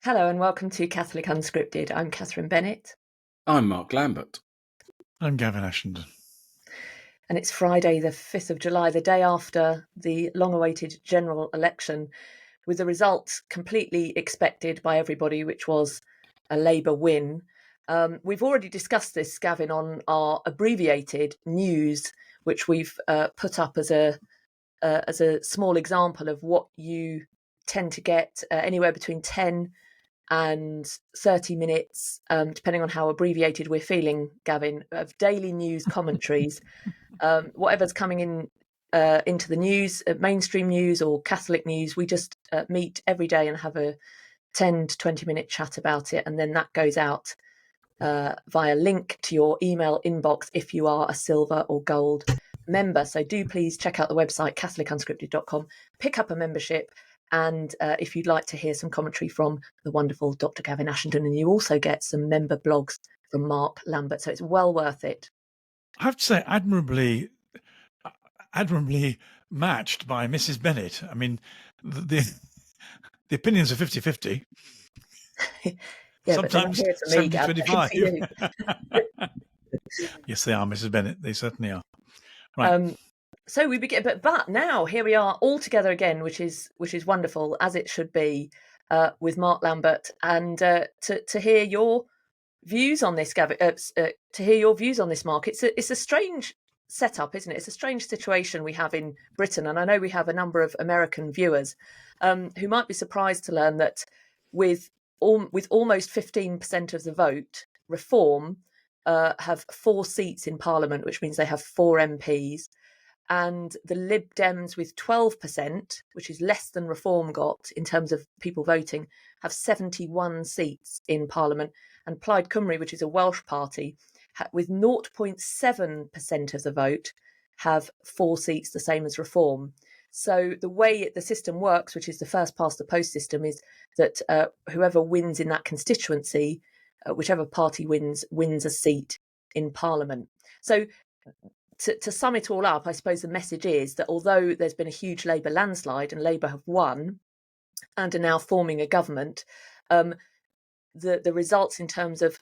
Hello and welcome to Catholic Unscripted. I'm Katherine Bennett. I'm Mark Lambert. I'm Gavin Ashenden. And it's Friday, the 5th of July, the day after the long-awaited general election, with the results completely expected by everybody, which was a Labour win. We've already discussed this, Gavin, on our abbreviated news, which we've put up as a small example of what you tend to get anywhere between 10 and 30 minutes, depending on how abbreviated we're feeling, Gavin, of daily news commentaries. Whatever's coming in into the news, mainstream news or Catholic news, we just meet every day and have a 10 to 20 minute chat about it. And then that goes out via link to your email inbox if you are a silver or gold member. So do please check out the website, catholicunscripted.com, pick up a membership. And if you'd like to hear some commentary from the wonderful Dr. Gavin Ashenden, and you also get some member blogs from Mark Lambert. So it's well worth it. I have to say, admirably matched by Mrs. Bennett. I mean, the opinions are 50-50. Yeah, sometimes but 70-25. Yes, they are, Mrs. Bennett. They certainly are. Right. So we begin, but now here we are all together again, which is wonderful, as it should be, with Mark Lambert, and to hear your views on this, Gavin. To hear your views on this, Mark. It's a strange setup, isn't it? It's a strange situation we have in Britain, and I know we have a number of American viewers who might be surprised to learn that with almost 15% of the vote, Reform have 4 seats in Parliament, which means they have 4 MPs. And the Lib Dems with 12%, which is less than Reform got in terms of people voting, have 71 seats in Parliament. And Plaid Cymru, which is a Welsh party, with 0.7% of the vote, have 4 seats, the same as Reform. So the way the system works, which is the first past the post system, is that whoever wins in that constituency, whichever party wins a seat in Parliament. So to sum it all up, I suppose the message is that although there's been a huge Labour landslide and Labour have won and are now forming a government, the results in terms of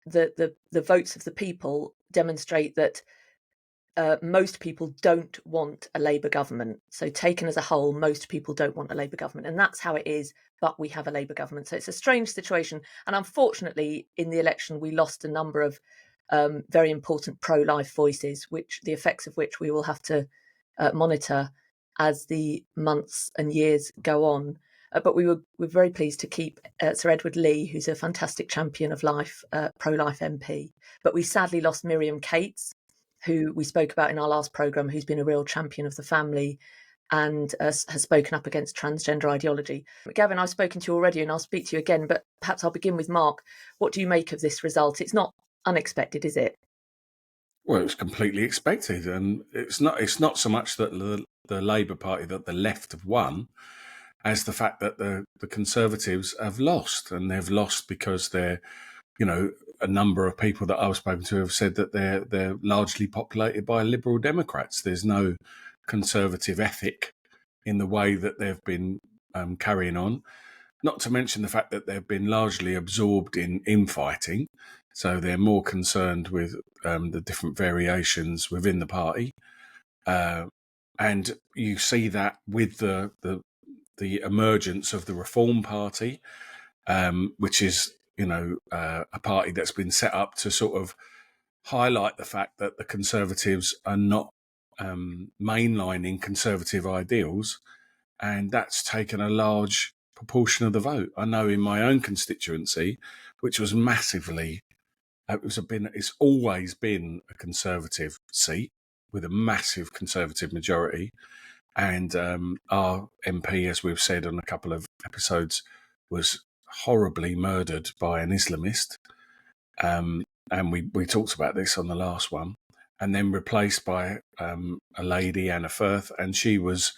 the votes of the people demonstrate that most people don't want a Labour government. So taken as a whole, most people don't want a Labour government. And that's how it is, but we have a Labour government. So it's a strange situation. And unfortunately, in the election, we lost a number of very important pro-life voices, which the effects of which we will have to monitor as the months and years go on. But we're very pleased to keep Sir Edward Lee, who's a fantastic champion of life, pro-life MP. But we sadly lost Miriam Cates, who we spoke about in our last programme, who's been a real champion of the family and has spoken up against transgender ideology. Gavin, I've spoken to you already and I'll speak to you again, but perhaps I'll begin with Mark. What do you make of this result? It's not unexpected, is it? Well, it's completely expected, and it's not so much that the Labour Party, that the left have won, as the fact that the Conservatives have lost, and they've lost because they're, a number of people that I've spoken to have said that they're largely populated by Liberal Democrats. There's no Conservative ethic in the way that they've been carrying on. Not to mention the fact that they've been largely absorbed in infighting. So they're more concerned with the different variations within the party. And you see that with the emergence of the Reform Party, which is, a party that's been set up to sort of highlight the fact that the Conservatives are not mainlining conservative ideals. And that's taken a large proportion of the vote. I know in my own constituency, which was massively, it's always been a Conservative seat with a massive Conservative majority. And our MP, as we've said on a couple of episodes, was horribly murdered by an Islamist. And we talked about this on the last one. And then replaced by a lady, Anna Firth, and she was,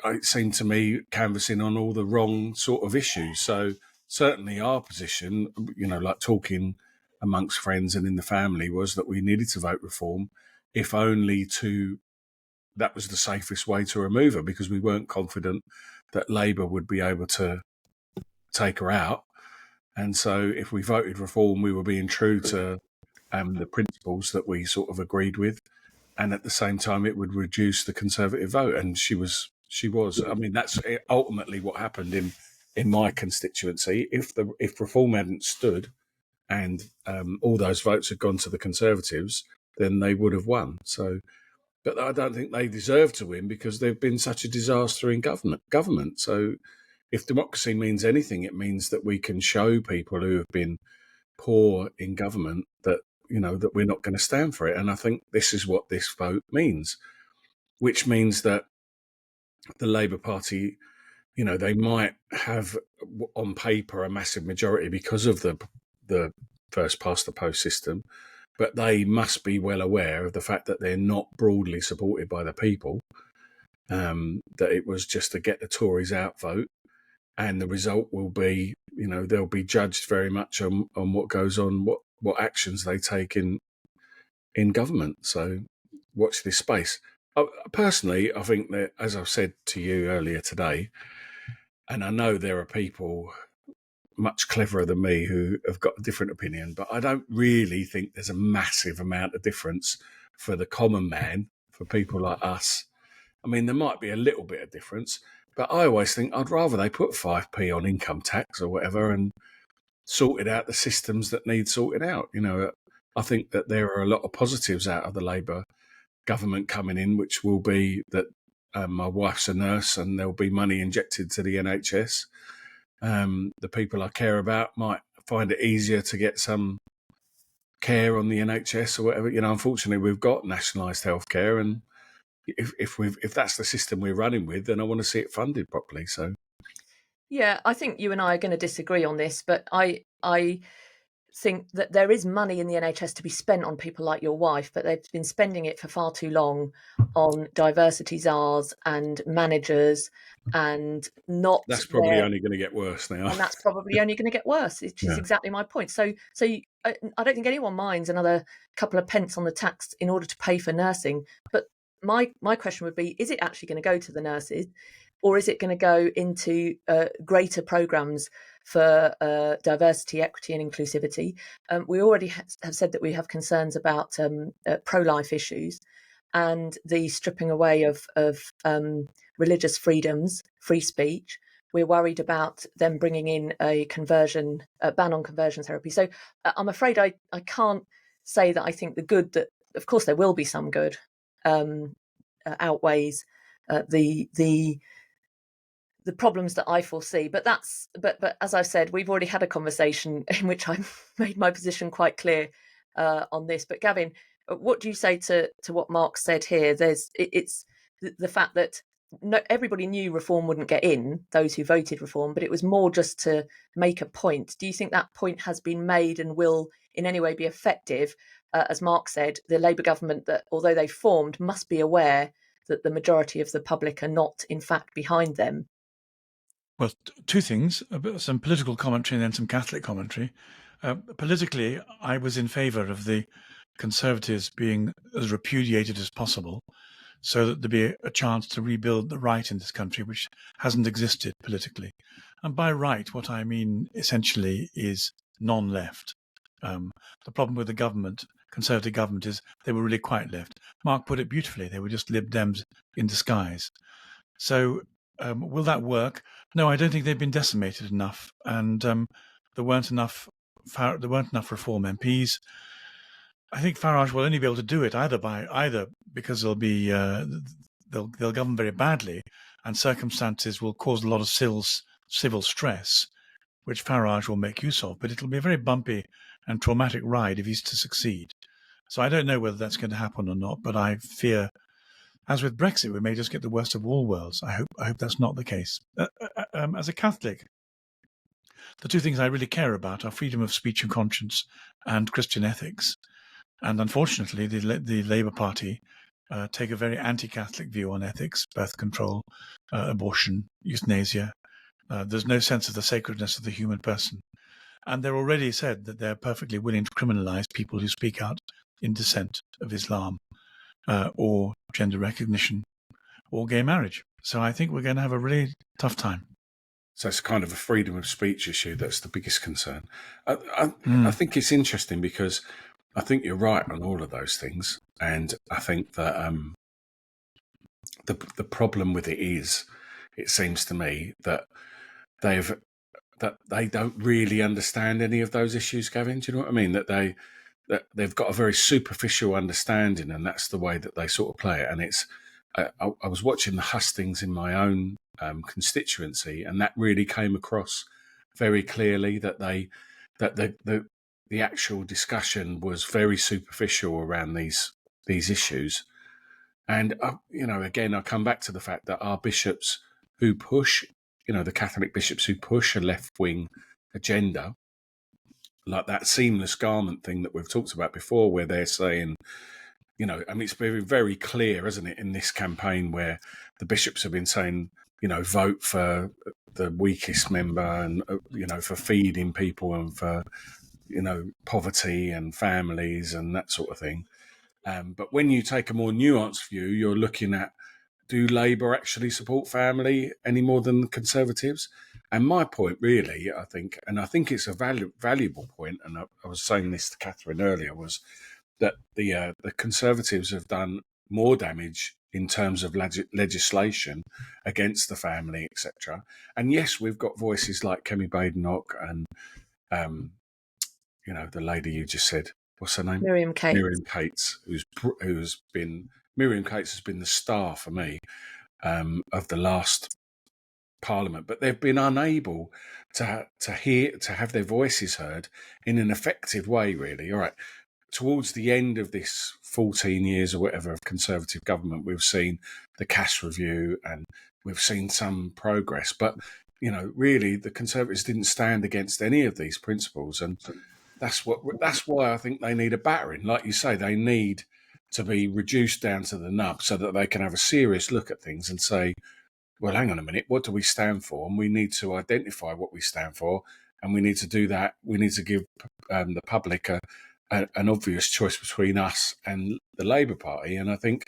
it seemed to me, canvassing on all the wrong sort of issues. So certainly our position, like talking amongst friends and in the family, was that we needed to vote Reform, if only that was the safest way to remove her, because we weren't confident that Labour would be able to take her out. And so if we voted reform, we were being true to the principles that we sort of agreed with. And at the same time, it would reduce the Conservative vote. And she was. I mean, that's ultimately what happened in my constituency. If reform hadn't stood and all those votes had gone to the Conservatives, then they would have won. So, but I don't think they deserve to win because they've been such a disaster in government. So if democracy means anything, it means that we can show people who have been poor in government that, that we're not going to stand for it. And I think this is what this vote means, which means that the Labour Party, they might have on paper a massive majority because of the first past the post system, but they must be well aware of the fact that they're not broadly supported by the people, that it was just to get the Tories out vote. And the result will be, they'll be judged very much on what goes on, what actions they take in government. So watch this space. Personally, I think that, as I've said to you earlier today, and I know there are people much cleverer than me who have got a different opinion, but I don't really think there's a massive amount of difference for the common man, for people like us. I mean, there might be a little bit of difference, but I always think I'd rather they put 5p on income tax or whatever and sorted out the systems that need sorted out. I think that there are a lot of positives out of the Labour government coming in, which will be that my wife's a nurse and there'll be money injected to the NHS. The people I care about might find it easier to get some care on the NHS or whatever. Unfortunately, we've got nationalised healthcare, and if that's the system we're running with, then I want to see it funded properly. So, yeah, I think you and I are going to disagree on this, but I think that there is money in the NHS to be spent on people like your wife, but they've been spending it for far too long on diversity czars and managers, and not. That's probably only going to get worse now. And that's probably only going to get worse, which is exactly my point. So I don't think anyone minds another couple of pence on the tax in order to pay for nursing. But my question would be, is it actually going to go to the nurses, or is it going to go into greater programmes for diversity, equity and inclusivity? We already have said that we have concerns about pro-life issues and the stripping away of religious freedoms, free speech. We're worried about them bringing in a ban on conversion therapy. So I'm afraid I can't say that I think the good that, of course, there will be some good, outweighs the problems that I foresee. But as I've said, we've already had a conversation in which I made my position quite clear on this. But Gavin, what do you say to what Mark said here? It's the fact that everybody knew reform wouldn't get in, those who voted reform, but it was more just to make a point. Do you think that point has been made and will in any way be effective? As Mark said, the Labour government, that although they formed, must be aware that the majority of the public are not, in fact, behind them. Well, two things, some political commentary and then some Catholic commentary. Politically, I was in favour of the Conservatives being as repudiated as possible, so that there be a chance to rebuild the right in this country, which hasn't existed politically. And by right, what I mean essentially is non-left. The problem with the government, Conservative government, is they were really quite left. Mark put it beautifully. They were just Lib Dems in disguise. So will that work? No, I don't think they've been decimated enough, and there weren't enough Reform MPs. I think Farage will only be able to do it either because they'll govern very badly, and circumstances will cause a lot of civil stress, which Farage will make use of. But it'll be a very bumpy and traumatic ride if he's to succeed. So I don't know whether that's going to happen or not. But I fear, as with Brexit, we may just get the worst of all worlds. I hope that's not the case. As a Catholic, the two things I really care about are freedom of speech and conscience and Christian ethics. And unfortunately, the Labour Party take a very anti-Catholic view on ethics, birth control, abortion, euthanasia. There's no sense of the sacredness of the human person. And they're already said that they're perfectly willing to criminalise people who speak out in dissent of Islam or gender recognition or gay marriage. So I think we're going to have a really tough time. So it's kind of a freedom of speech issue that's the biggest concern. I think it's interesting because I think you're right on all of those things, and I think that the problem with it is, it seems to me that they don't really understand any of those issues, Gavin. Do you know what I mean? That they've got a very superficial understanding, and that's the way that they sort of play it. And it's I was watching the hustings in my own constituency, and that really came across very clearly that the actual discussion was very superficial around these issues. And again, I come back to the fact that our bishops who push, the Catholic bishops who push a left-wing agenda, like that seamless garment thing that we've talked about before, where they're saying, it's very, very clear, isn't it, in this campaign where the bishops have been saying, vote for the weakest member and, for feeding people and for, poverty and families and that sort of thing. But when you take a more nuanced view, you're looking at, do Labour actually support family any more than the Conservatives? And my point really, I think it's a valuable point, and I was saying this to Katherine earlier, was that the Conservatives have done more damage in terms of legislation against the family, etc. And yes, we've got voices like Kemi Badenoch and, the lady you just said, what's her name? Miriam Cates. Miriam Cates has been the star for me of the last Parliament, but they've been unable to have their voices heard in an effective way, really. All right. Towards the end of this 14 years or whatever of Conservative government, we've seen the cash review and we've seen some progress. But, really, the Conservatives didn't stand against any of these principles. And that's why I think they need a battering. Like you say, they need to be reduced down to the nub so that they can have a serious look at things and say, well, hang on a minute, what do we stand for? And we need to identify what we stand for. And we need to do that. We need to give the public an obvious choice between us and the Labour Party. And I think,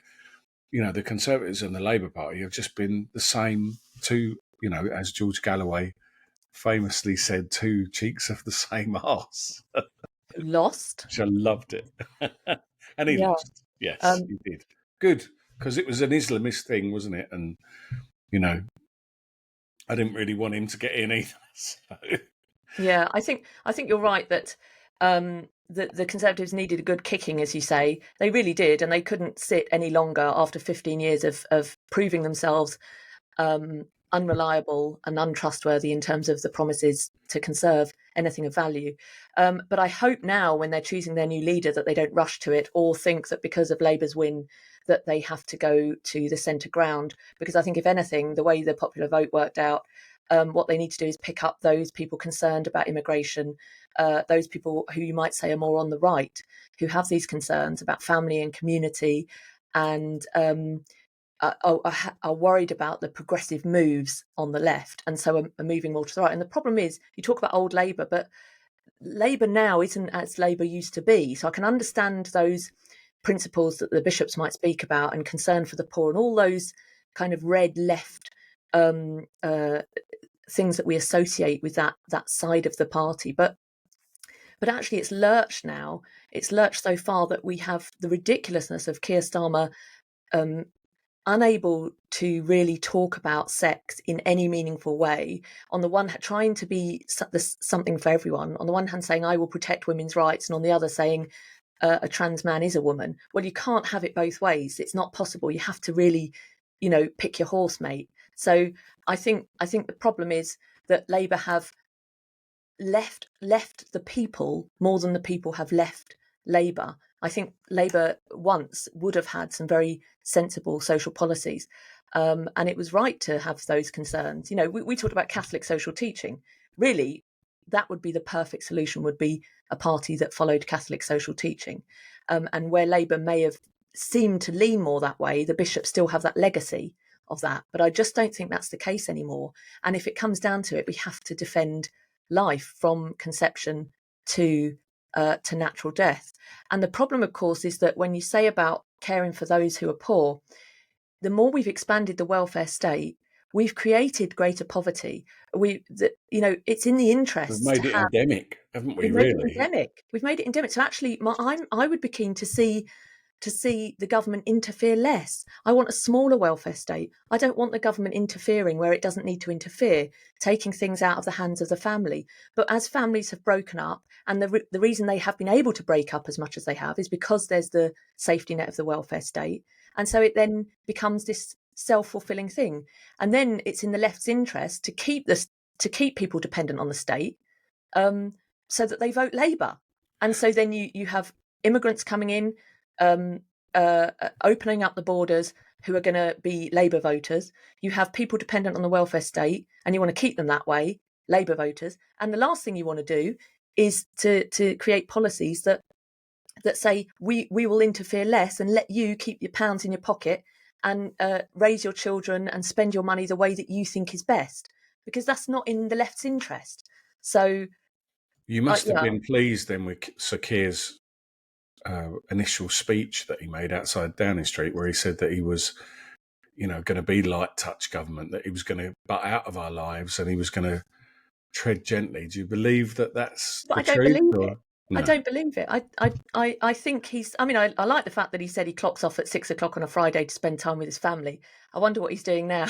the Conservatives and the Labour Party have just been the same two, as George Galloway famously said, two cheeks of the same arse. Lost. Which I loved it. And he lost. Yes, he did. Good, because it was an Islamist thing, wasn't it? And, I didn't really want him to get in either. So. Yeah, I think you're right that the Conservatives needed a good kicking, as you say. They really did, and they couldn't sit any longer after 15 years of proving themselves unreliable and untrustworthy in terms of the promises to conserve anything of value. But I hope now, when they're choosing their new leader, that they don't rush to it or think that because of Labour's win that they have to go to the centre ground. Because I think, if anything, the way the popular vote worked out, what they need to do is pick up those people concerned about immigration, those people who you might say are more on the right, who have these concerns about family and community, and are worried about the progressive moves on the left, and so are moving more to the right. And the problem is, you talk about old Labour, but Labour now isn't as Labour used to be. So I can understand those principles that the bishops might speak about, and concern for the poor, and all those kind of red left things that we associate with that side of the party. But actually, it's lurched now. It's lurched so far that we have the ridiculousness of Keir Starmer unable to really talk about sex in any meaningful way. On the one hand, trying to be something for everyone. On the one hand, saying, I will protect women's rights, and on the other saying, a trans man is a woman. Well, you can't have it both ways. It's not possible. You have to really, pick your horse, mate. So I think the problem is that Labour have left the people more than the people have left Labour. I think Labour once would have had some very sensible social policies, and it was right to have those concerns. We talked about Catholic social teaching. Really, that would be the perfect solution, would be a party that followed Catholic social teaching. And where Labour may have seemed to lean more that way, the bishops still have that legacy of that. But I just don't think that's the case anymore. And if it comes down to it, we have to defend life from conception to natural death. And the problem, of course, is that when you say about caring for those who are poor, the more we've expanded the welfare state, we've created greater poverty. It's in the interest. We've made it endemic, haven't we? Really, we've made it endemic. So actually, I would be keen to see the government interfere less. I want a smaller welfare state. I don't want the government interfering where it doesn't need to interfere, taking things out of the hands of the family. But as families have broken up, and the reason they have been able to break up as much as they have is because there's the safety net of the welfare state. And so it then becomes this self-fulfilling thing. And then it's in the left's interest to keep people dependent on the state, so that they vote Labour. And so then you have immigrants coming in, opening up the borders, who are going to be Labour voters. You have people dependent on the welfare state, and you want to keep them that way, Labour voters. And the last thing you want to do is to create policies that say we will interfere less and let you keep your pounds in your pocket and raise your children and spend your money the way that you think is best, because that's not in the left's interest. So you must have been pleased then with Sir Keir's initial speech that he made outside Downing Street, where he said that he was, going to be light touch government, that he was going to butt out of our lives and he was going to tread gently. Do you believe that that's the truth? Believe it. No. I don't believe it. I think he's. I mean, I like the fact that he said he clocks off at 6 o'clock on a Friday to spend time with his family. I wonder what he's doing now,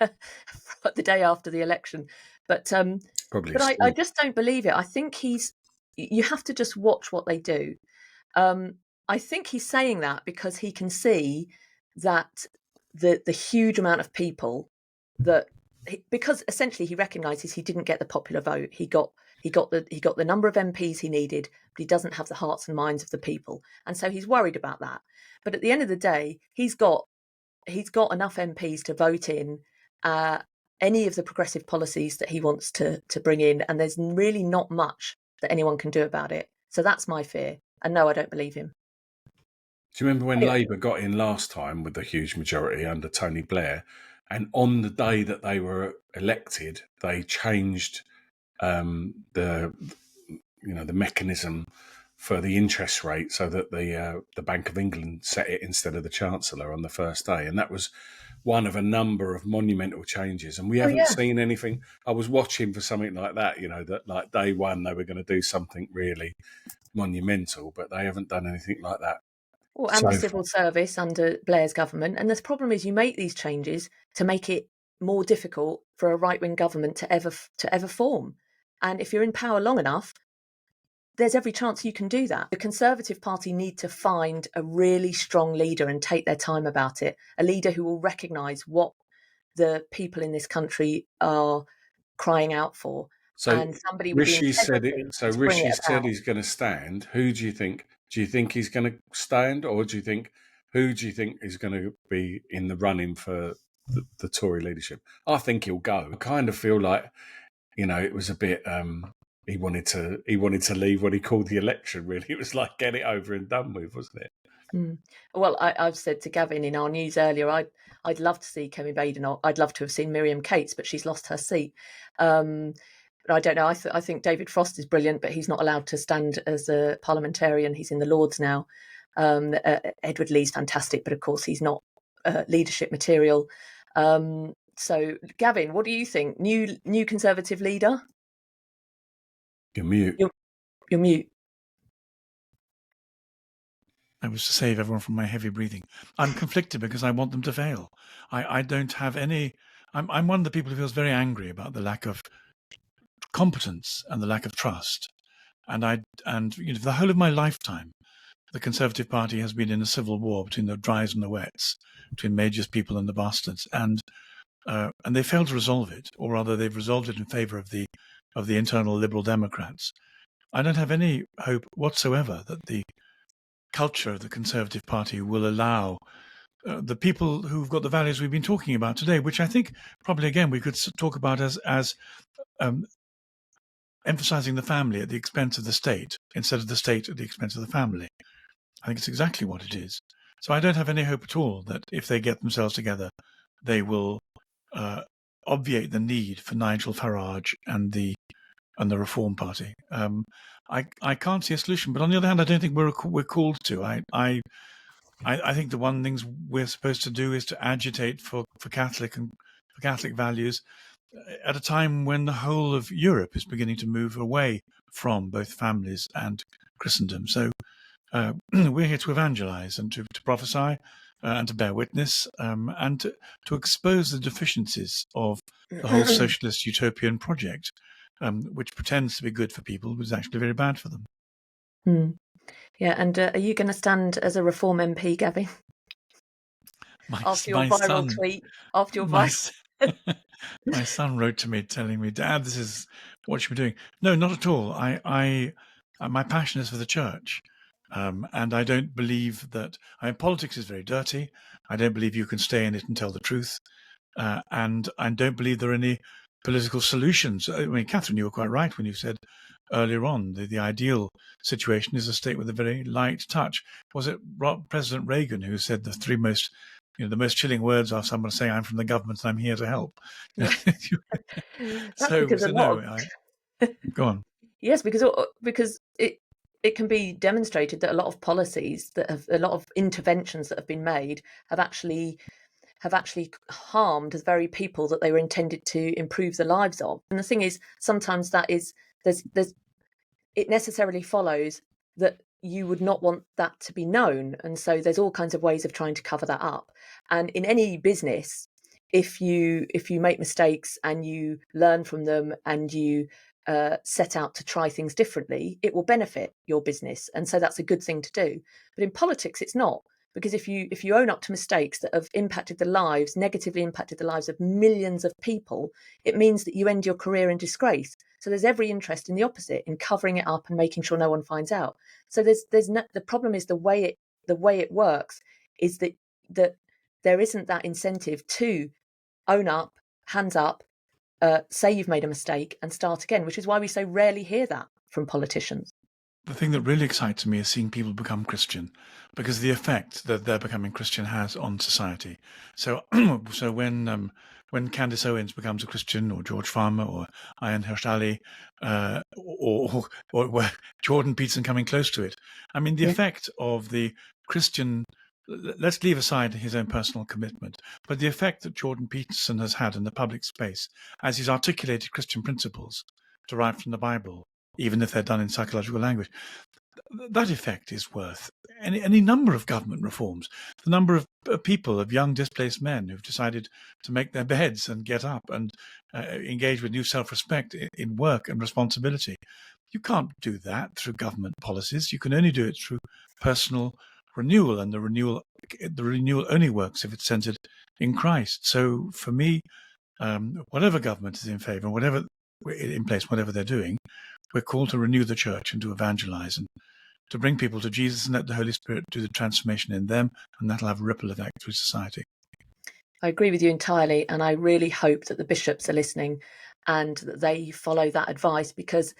the day after the election. But I just don't believe it. I think you have to just watch what they do. I think he's saying that because he can see that the huge amount of people because essentially he recognises he didn't get the popular vote. He got the number of MPs he needed, but he doesn't have the hearts and minds of the people, and so he's worried about that. But at the end of the day, he's got enough MPs to vote in any of the progressive policies that he wants to bring in, and there's really not much that anyone can do about it. So that's my fear. And no, I don't believe him. Do you remember when Labour got in last time with the huge majority under Tony Blair, and on the day that they were elected, they changed the mechanism for the interest rate so that the Bank of England set it instead of the Chancellor on the first day, and that was one of a number of monumental changes. And we haven't seen anything. I was watching for something like that, that like day one they were going to do something really monumental, but they haven't done anything like that. Well, and the civil service under Blair's government. And the problem is you make these changes to make it more difficult for a right-wing government to ever form. And if you're in power long enough, there's every chance you can do that. The Conservative Party need to find a really strong leader and take their time about it. A leader who will recognise what the people in this country are crying out for. So and somebody Rishi said it. So Rishi said he's going to stand. Who do you think? Do you think he's going to stand, or who do you think is going to be in the running for the Tory leadership? I think he'll go. I kind of feel like, it was a bit. He wanted to leave when he called the election. Really, it was like get it over and done with, wasn't it? Mm. Well, I've said to Gavin in our news earlier, I'd love to see Kemi Badenoch. I'd love to have seen Miriam Cates, but she's lost her seat. But I don't know. I think David Frost is brilliant, but he's not allowed to stand as a parliamentarian. He's in the Lords now. Edward Lee's fantastic, but of course he's not leadership material. So, Gavin, what do you think? New Conservative leader? You're mute. You're mute. I was to save everyone from my heavy breathing. I'm conflicted because I want them to fail. I don't have any. I'm one of the people who feels very angry about the lack of competence and the lack of trust. And for the whole of my lifetime, the Conservative Party has been in a civil war between the dries and the wets, between Major's people and the bastards, and they failed to resolve it, or rather, they've resolved it in favour of the internal Liberal Democrats. I don't have any hope whatsoever that the culture of the Conservative Party will allow the people who've got the values we've been talking about today, which I think probably again we could talk about as emphasizing the family at the expense of the state instead of the state at the expense of the family. I think it's exactly what it is. So I don't have any hope at all that if they get themselves together, they will obviate the need for Nigel Farage and the Reform Party. I can't see a solution, but on the other hand, I don't think we're called to. I think the one things we're supposed to do is to agitate for Catholic and for Catholic values at a time when the whole of Europe is beginning to move away from both families and Christendom. So we're here to evangelize and to prophesy and to bear witness and to expose the deficiencies of the whole socialist utopian project, which pretends to be good for people, but is actually very bad for them. Yeah, and are you going to stand as a Reform MP, Gavin? After your viral tweet, after your viral... My son wrote to me telling me, "Dad, this is what you were doing." No, not at all. My passion is for the church. And I don't believe that... politics is very dirty. I don't believe you can stay in it and tell the truth. And I don't believe there are any political solutions. I mean, Katherine, you were quite right when you said earlier on the ideal situation is a state with a very light touch. Was it President Reagan who said the most chilling words are someone saying, "I'm from the government and I'm here to help"? Go on. Yes, because it can be demonstrated that a lot of policies a lot of interventions that have been made have actually harmed the very people that they were intended to improve the lives of. And the thing is, sometimes it necessarily follows that you would not want that to be known, and so there's all kinds of ways of trying to cover that up. And in any business, if you make mistakes and you learn from them and you set out to try things differently, it will benefit your business, and so that's a good thing to do. But in politics, it's not, because if you own up to mistakes that have negatively impacted the lives of millions of people, it means that you end your career in disgrace. So there's every interest in the opposite, in covering it up and making sure no one finds out. So the problem is the way it works is that there isn't that incentive to own up, hands up, say you've made a mistake and start again, which is why we so rarely hear that from politicians. The thing that really excites me is seeing people become Christian, because the effect that their becoming Christian has on society. So when Candace Owens becomes a Christian, or George Farmer, or Ayaan Hirsch Ali, or Jordan Peterson coming close to it, I mean, the effect of the Christian... Let's leave aside his own personal commitment, but the effect that Jordan Peterson has had in the public space as he's articulated Christian principles derived from the Bible, even if they're done in psychological language, that effect is worth any number of government reforms. The number of people, of young displaced men who've decided to make their beds and get up and engage with new self-respect in work and responsibility. You can't do that through government policies. You can only do it through personal renewal, and the renewal only works if it's centered in Christ. So for me, whatever government is in favor, whatever they're doing, we're called to renew the church and to evangelize and to bring people to Jesus and let the Holy Spirit do the transformation in them, and that'll have a ripple effect through society. I agree with you entirely, and I really hope that the bishops are listening and that they follow that advice, because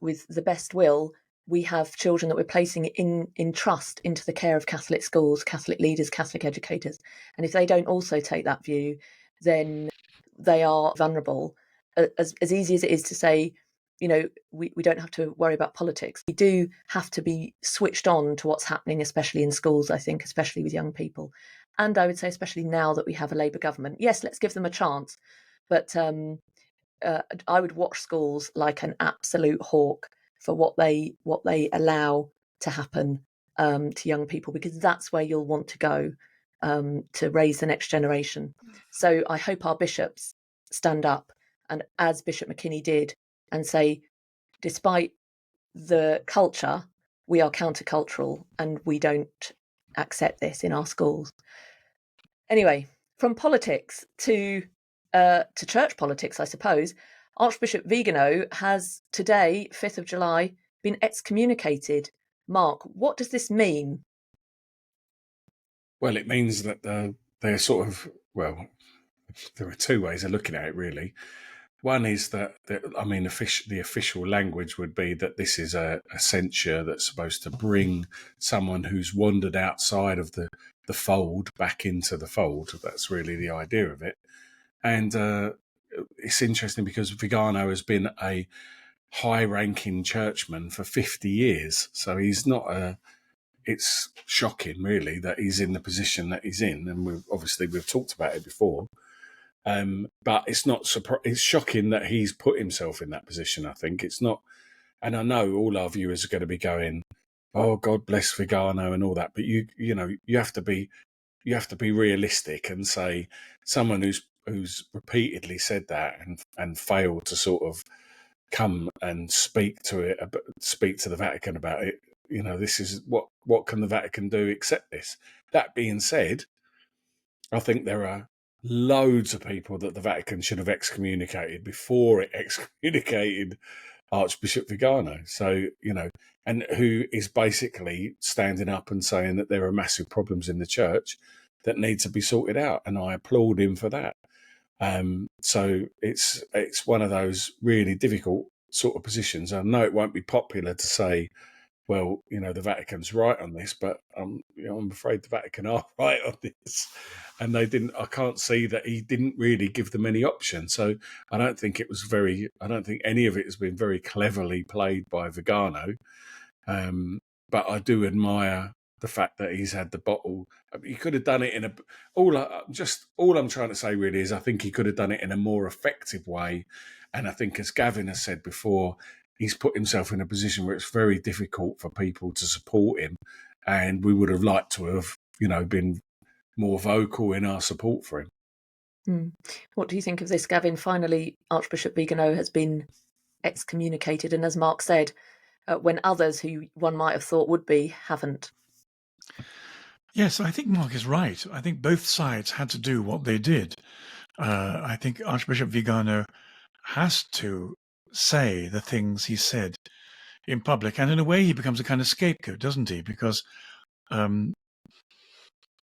with the best will, we have children that we're placing in trust into the care of Catholic schools, Catholic leaders, Catholic educators. And if they don't also take that view, then they are vulnerable. As easy as it is to say, we don't have to worry about politics, we do have to be switched on to what's happening, especially in schools, I think, especially with young people. And I would say especially now that we have a Labour government. Yes, let's give them a chance. But I would watch schools like an absolute hawk for what they allow to happen to young people, because that's where you'll want to go to raise the next generation. So I hope our bishops stand up, and as Bishop McKinney did, and say, despite the culture, we are countercultural and we don't accept this in our schools. Anyway, from politics to church politics, I suppose. Archbishop Vigano has today, 5th of July, been excommunicated. Mark, what does this mean? Well, it means that they're sort of, there are two ways of looking at it, really. One is that the official language would be that this is a censure that's supposed to bring someone who's wandered outside of the fold back into the fold. That's really the idea of it. And it's interesting because Vigano has been a high-ranking churchman for 50 years. So he's not it's shocking, really, that he's in the position that he's in. And we've talked about it before. But it's not it's shocking that he's put himself in that position. I think it's not, and I know all our viewers are going to be going, "Oh, God bless Vigano" and all that. But you have to be realistic and say someone who's repeatedly said that and failed to sort of come and speak to the Vatican about it. This is what can the Vatican do except this? That being said, I think there are loads of people that the Vatican should have excommunicated before it excommunicated Archbishop Vigano. So, and who is basically standing up and saying that there are massive problems in the church that need to be sorted out. And I applaud him for that. So it's one of those really difficult sort of positions. I know it won't be popular to say, well, the Vatican's right on this, but I'm afraid the Vatican are right on this. And I can't see that he didn't really give them any option. So I don't think any of it has been very cleverly played by Vigano. But I do admire the fact that he's had the bottle. He could have done it all I'm trying to say really is I think he could have done it in a more effective way. And I think, as Gavin has said before, he's put himself in a position where it's very difficult for people to support him. And we would have liked to have, been more vocal in our support for him. What do you think of this, Gavin? Finally, Archbishop Vigano has been excommunicated. And as Mark said, when others who one might have thought would be, haven't. Yes, I think Mark is right. I think both sides had to do what they did. I think Archbishop Vigano has to say the things he said in public. And in a way, he becomes a kind of scapegoat, doesn't he? Because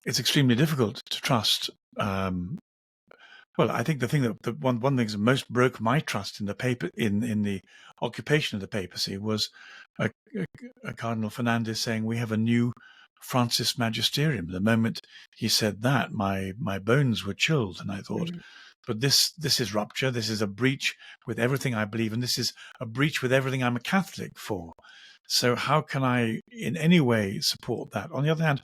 it's extremely difficult to trust. Well, I think the thing that one thing that most broke my trust in the paper in the occupation of the papacy was a Cardinal Fernandez saying we have a new Francis magisterium. The moment he said that, my bones were chilled, and I thought, but this is rupture. This is a breach with everything I believe, and this is a breach with everything I'm a Catholic for. So how can I in any way support that? On the other hand,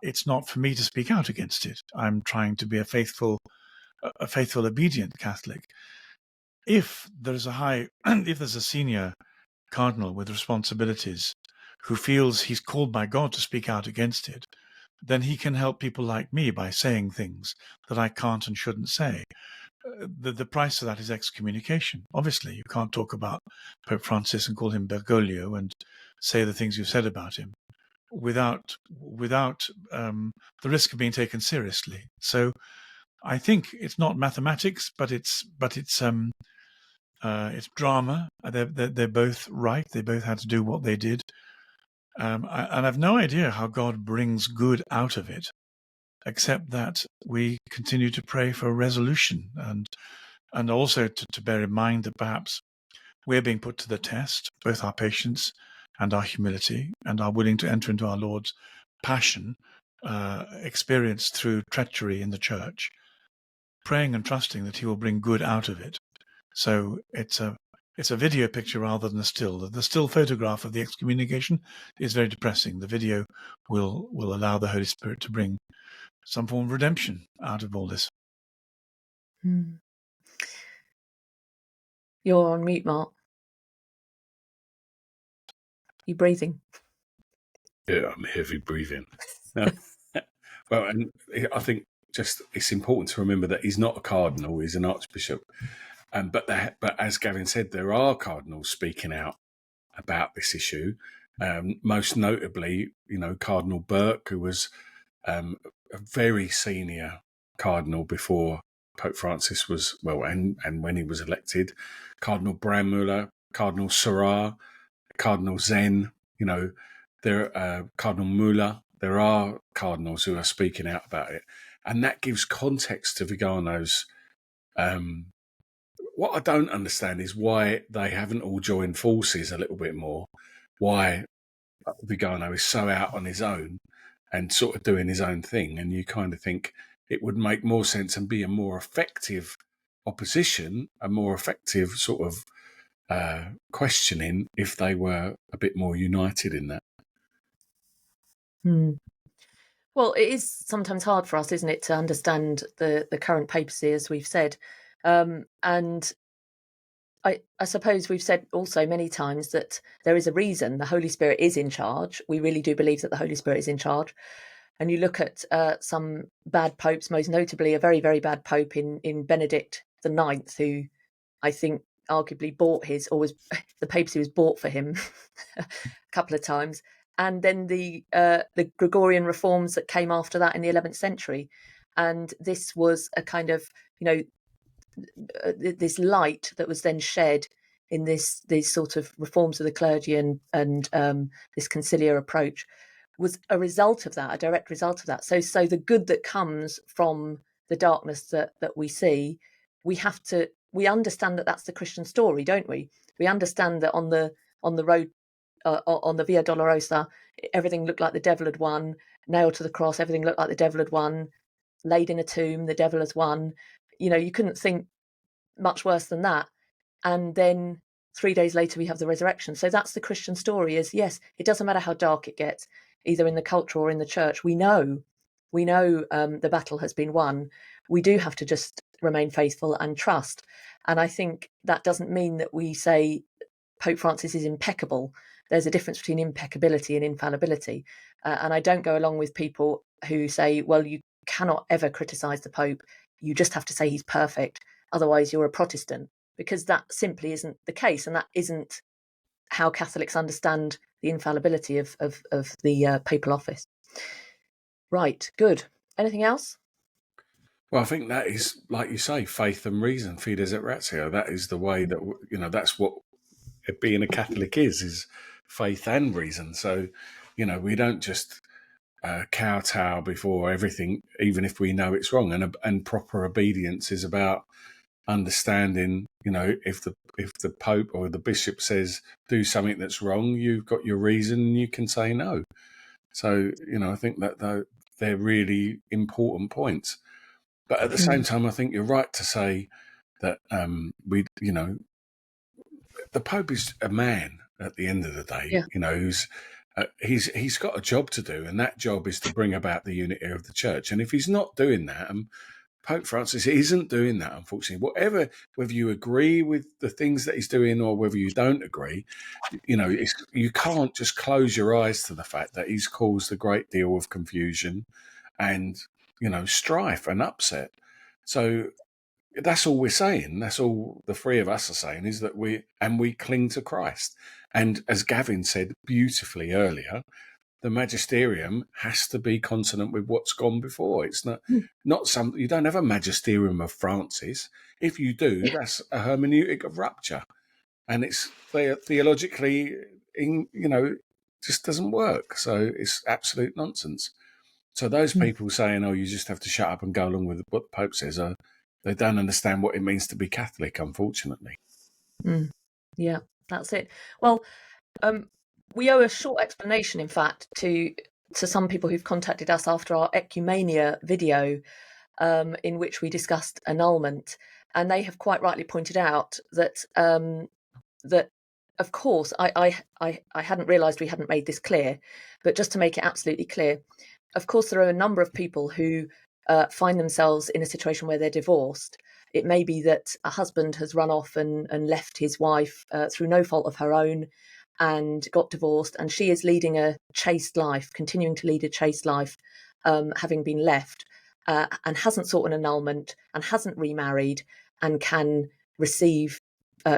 it's not for me to speak out against it. I'm trying to be a faithful, obedient Catholic. If there's a senior cardinal with responsibilities who feels he's called by God to speak out against it, then he can help people like me by saying things that I can't and shouldn't say. The price of that is excommunication. Obviously, you can't talk about Pope Francis and call him Bergoglio and say the things you've said about him without the risk of being taken seriously. So I think it's not mathematics, but it's drama. They're both right. They both had to do what they did. And I've no idea how God brings good out of it, except that we continue to pray for resolution and also to bear in mind that perhaps we're being put to the test, both our patience and our humility, and are willing to enter into our Lord's passion, experienced through treachery in the church, praying and trusting that he will bring good out of it. So it's a video picture rather than a still. The still photograph of the excommunication is very depressing. The video will allow the Holy Spirit to bring some form of redemption out of all this. You're on mute, Mark. You breathing? Yeah, I'm heavy breathing. Well, and I think just it's important to remember that he's not a cardinal; he's an archbishop. But as Gavin said, there are cardinals speaking out about this issue. Most notably, Cardinal Burke, who was a very senior cardinal before Pope Francis was, and when he was elected, Cardinal Brammuller, Cardinal Sarah, Cardinal Zen, Cardinal Muller. There are cardinals who are speaking out about it. And that gives context to Vigano's. What I don't understand is why they haven't all joined forces a little bit more. Why Vigano is so out on his own and sort of doing his own thing. And you kind of think it would make more sense and be a more effective opposition, a more effective sort of questioning if they were a bit more united in that. Well, it is sometimes hard for us, isn't it, to understand the current papacy, as we've said. And I suppose we've said also many times that there is a reason the Holy Spirit is in charge. We really do believe that the Holy Spirit is in charge. And you look at some bad popes, most notably a very, very bad pope in Benedict the Ninth, who I think arguably bought his, or was the papacy was bought for him a couple of times. And then the Gregorian reforms that came after that in the 11th century. And this was a kind of, this light that was then shed in these sort of reforms of the clergy and this conciliar approach was a result of that, a direct result of that. So the good that comes from the darkness that we see, we understand that that's the Christian story, don't we? We understand that on the road, on the Via Dolorosa, everything looked like the devil had won. Nailed to the cross, everything looked like the devil had won. Laid in a tomb, the devil has won. You couldn't think much worse than that. And then 3 days later, we have the resurrection. So that's the Christian story. Is yes, it doesn't matter how dark it gets, either in the culture or in the church. We know the battle has been won. We do have to just remain faithful and trust. And I think that doesn't mean that we say Pope Francis is impeccable. There's a difference between impeccability and infallibility. And I don't go along with people who say, well, you cannot ever criticize the Pope. You just have to say he's perfect. Otherwise, you're a Protestant, because that simply isn't the case. And that isn't how Catholics understand the infallibility of the papal office. Right. Good. Anything else? Well, I think that is, like you say, faith and reason, fides et ratio. That is the way that, that's what being a Catholic is faith and reason. So, we don't just kowtow before everything, even if we know it's wrong. And proper obedience is about understanding, if the Pope or the Bishop says do something that's wrong, you've got your reason and you can say no. So, I think that they're really important points. But at the same time, I think you're right to say that the Pope is a man at the end of the day, who's he's got a job to do, and that job is to bring about the unity of the church. And if he's not doing that, Pope Francis isn't doing that, unfortunately. Whether you agree with the things that he's doing or whether you don't agree, you can't just close your eyes to the fact that he's caused a great deal of confusion and, strife and upset. So that's all we're saying. That's all the three of us are saying, is that we cling to Christ. And as Gavin said beautifully earlier, the magisterium has to be consonant with what's gone before. It's not some. You don't have a magisterium of Francis. If you do, that's a hermeneutic of rupture, and it's theologically, just doesn't work. So it's absolute nonsense. So those people saying, "Oh, you just have to shut up and go along with what the Pope says," they don't understand what it means to be Catholic, unfortunately. Yeah, that's it. Well, we owe a short explanation, in fact, to some people who've contacted us after our Ecumenia video, in which we discussed annulment, and they have quite rightly pointed out that that, of course, I hadn't realised we hadn't made this clear, but just to make it absolutely clear, of course, there are a number of people who find themselves in a situation where they're divorced. It may be that a husband has run off and left his wife through no fault of her own and got divorced, and she is leading a chaste life, continuing to lead a chaste life, having been left, and hasn't sought an annulment and hasn't remarried and can receive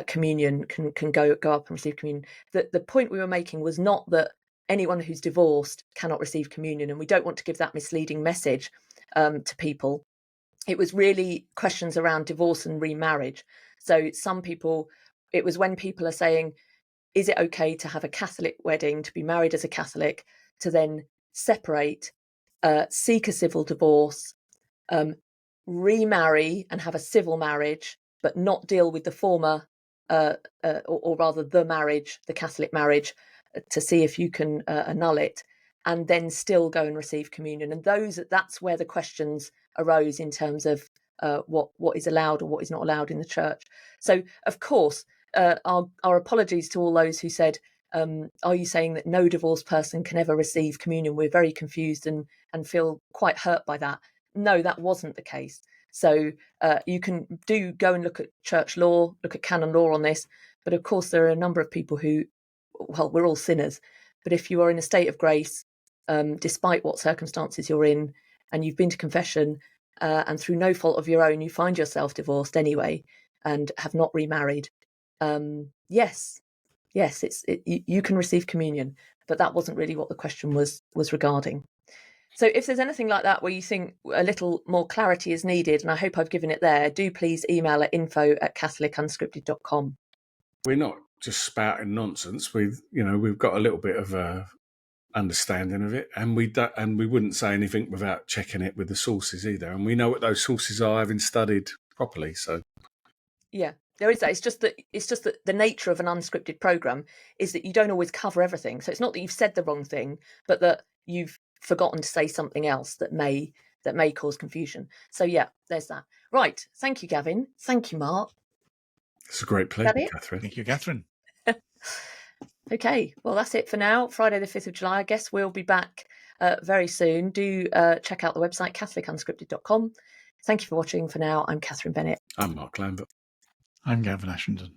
communion, can go up and receive communion. The point we were making was not that anyone who's divorced cannot receive communion, and we don't want to give that misleading message to people. It was really questions around divorce and remarriage. So some people, it was when people are saying, is it okay to have a Catholic wedding, to be married as a Catholic, to then separate, seek a civil divorce, remarry and have a civil marriage, but not deal with the former, or rather the marriage, the Catholic marriage, to see if you can annul it, and then still go and receive communion. And that's where the questions arose in terms of what is allowed or what is not allowed in the church. So, of course, our apologies to all those who said, Are you saying that no divorced person can ever receive communion? We're very confused and feel quite hurt by that. No, that wasn't the case. So you can go and look at church law, look at canon law on this. But of course, there are a number of people who, well, we're all sinners. But if you are in a state of grace, despite what circumstances you're in, and you've been to confession, and through no fault of your own, you find yourself divorced anyway and have not remarried, yes, you can receive communion. But that wasn't really what the question was regarding. So if there's anything like that where you think a little more clarity is needed, and I hope I've given it there, do please email at info@catholicunscripted.com. We're not just spouting nonsense. We've got a little bit of a understanding of it, and we wouldn't say anything without checking it with the sources either. And we know what those sources are, having studied properly. So yeah, there is that. It's just that the nature of an unscripted program is that you don't always cover everything. So it's not that you've said the wrong thing, but that you've forgotten to say something else that may cause confusion. So yeah, there's that. Right. Thank you, Gavin. Thank you, Mark. It's a great pleasure, Catherine. Thank you, Catherine. Okay, well, that's it for now. Friday the 5th of July. I guess we'll be back very soon. Do check out the website, catholicunscripted.com. Thank you for watching. For now, I'm Katherine Bennett. I'm Mark Lambert. I'm Gavin Ashenden.